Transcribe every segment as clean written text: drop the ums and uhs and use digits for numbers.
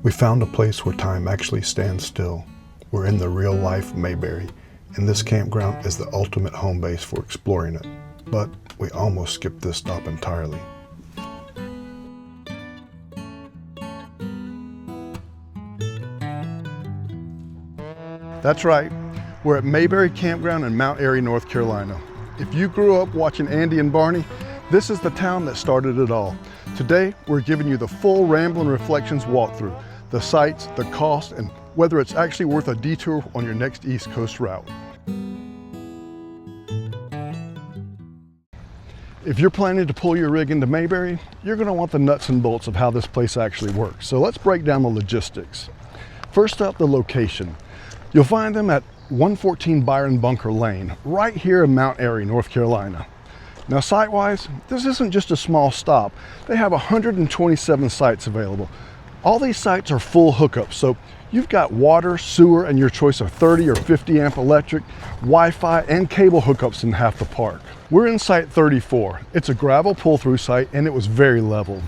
We found a place where time actually stands still. We're in the real life Mayberry, and this campground is the ultimate home base for exploring it. But we almost skipped this stop entirely. That's right, we're at Mayberry Campground in Mount Airy, North Carolina. If you grew up watching Andy and Barney, this is the town that started it all. Today, we're giving you the full Ramblin' Reflections walkthrough, the sights, the cost, and whether it's actually worth a detour on your next East Coast route. If you're planning to pull your rig into Mayberry, you're going to want the nuts and bolts of how this place actually works. So let's break down the logistics. First up, the location. You'll find them at 114 Byron Bunker Lane, right here in Mount Airy, North Carolina. Now site-wise, this isn't just a small stop. They have 127 sites available. All these sites are full hookups, so you've got water, sewer, and your choice of 30 or 50 amp electric, Wi-Fi, and cable hookups in half the park. We're in site 34. It's a gravel pull-through site, and it was very level.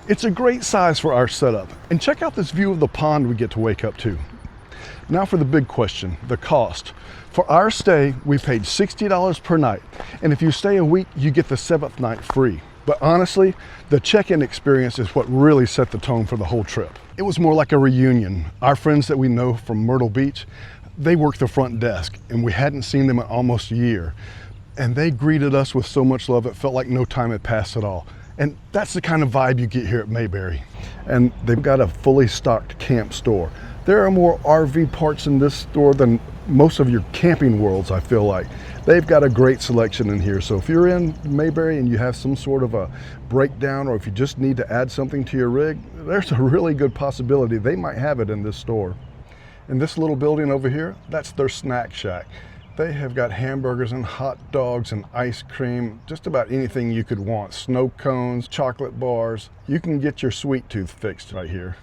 It's a great size for our setup. And check out this view of the pond we get to wake up to. Now for the big question, the cost. For our stay, we paid $60 per night, and if you stay a week, you get the 7th night free. But honestly, the check-in experience is what really set the tone for the whole trip. It was more like a reunion. Our friends that we know from Myrtle Beach, they worked the front desk, and we hadn't seen them in almost a year. And they greeted us with so much love, it felt like no time had passed at all. And that's the kind of vibe you get here at Mayberry. And they've got a fully stocked camp store. There are more RV parts in this store than most of your camping worlds, I feel like. They've got a great selection in here. So if you're in Mayberry and you have some sort of a breakdown, or if you just need to add something to your rig, there's a really good possibility they might have it in this store. In this little building over here, that's their snack shack. They have got hamburgers and hot dogs and ice cream, just about anything you could want. Snow cones, chocolate bars. You can get your sweet tooth fixed right here.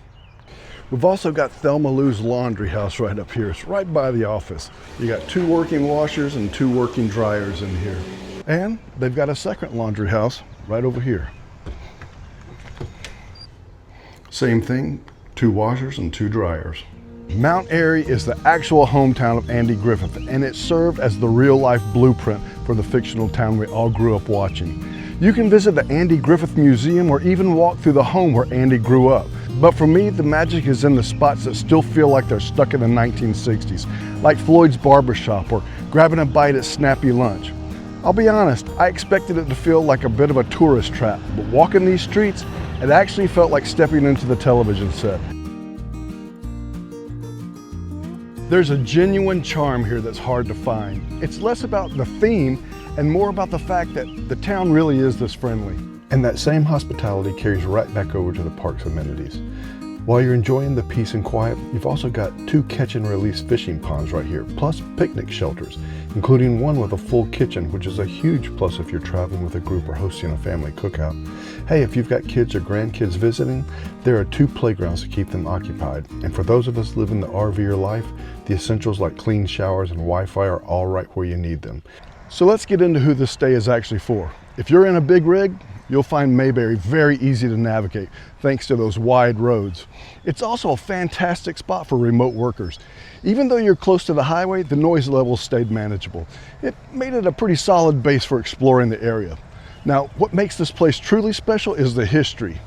We've also got Thelma Lou's laundry house right up here. It's right by the office. You got 2 working washers and 2 working dryers in here. And they've got a second laundry house right over here. Same thing, 2 washers and 2 dryers. Mount Airy is the actual hometown of Andy Griffith, and it served as the real-life blueprint for the fictional town we all grew up watching. You can visit the Andy Griffith Museum or even walk through the home where Andy grew up. But for me, the magic is in the spots that still feel like they're stuck in the 1960s, like Floyd's Barbershop or grabbing a bite at Snappy Lunch. I'll be honest, I expected it to feel like a bit of a tourist trap, but walking these streets, it actually felt like stepping into the television set. There's a genuine charm here that's hard to find. It's less about the theme and more about the fact that the town really is this friendly. And that same hospitality carries right back over to the park's amenities. While you're enjoying the peace and quiet, you've also got 2 catch and release fishing ponds right here, plus picnic shelters, including one with a full kitchen, which is a huge plus if you're traveling with a group or hosting a family cookout. Hey, if you've got kids or grandkids visiting, there are 2 playgrounds to keep them occupied. And for those of us living the RVer life, the essentials like clean showers and Wi-Fi are all right where you need them. So let's get into who this stay is actually for. If you're in a big rig, you'll find Mayberry very easy to navigate thanks to those wide roads. It's also a fantastic spot for remote workers. Even though you're close to the highway, the noise levels stayed manageable. It made it a pretty solid base for exploring the area. Now, what makes this place truly special is the history.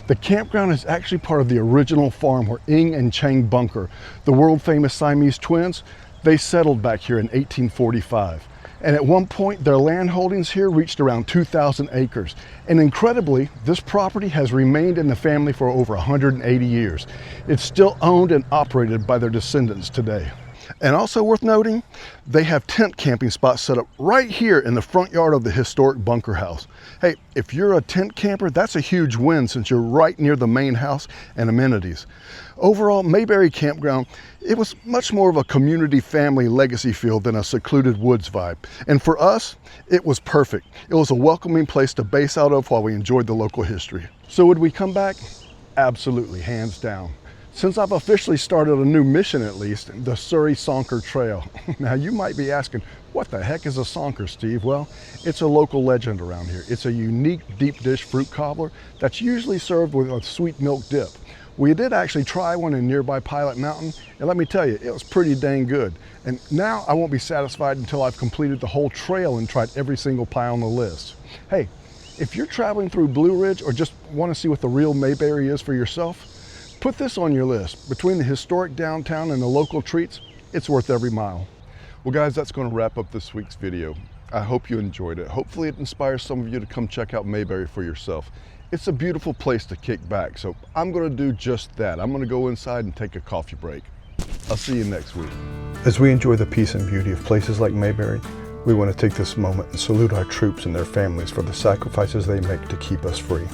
The campground is actually part of the original farm where Ing and Chang Bunker, the world famous Siamese twins, they settled back here in 1845. And at one point, their land holdings here reached around 2,000 acres. And incredibly, this property has remained in the family for over 180 years. It's still owned and operated by their descendants today. And also worth noting, they have tent camping spots set up right here in the front yard of the historic bunker house. Hey, if you're a tent camper, that's a huge win since you're right near the main house and amenities. Overall, Mayberry Campground, it was much more of a community family legacy feel than a secluded woods vibe. And for us, it was perfect. It was a welcoming place to base out of while we enjoyed the local history. So would we come back? Absolutely, hands down. Since I've officially started a new mission at least, the Surry Sonker Trail. Now you might be asking, what the heck is a sonker, Steve? Well, it's a local legend around here. It's a unique deep dish fruit cobbler that's usually served with a sweet milk dip. We did actually try one in nearby Pilot Mountain, and let me tell you, it was pretty dang good. And now I won't be satisfied until I've completed the whole trail and tried every single pie on the list. Hey, if you're traveling through Blue Ridge or just want to see what the real Mayberry is for yourself, put this on your list. Between the historic downtown and the local treats, it's worth every mile. Well guys, that's going to wrap up this week's video. I hope you enjoyed it. Hopefully it inspires some of you to come check out Mayberry for yourself. It's a beautiful place to kick back, so I'm going to do just that. I'm going to go inside and take a coffee break. I'll see you next week. As we enjoy the peace and beauty of places like Mayberry, we want to take this moment and salute our troops and their families for the sacrifices they make to keep us free.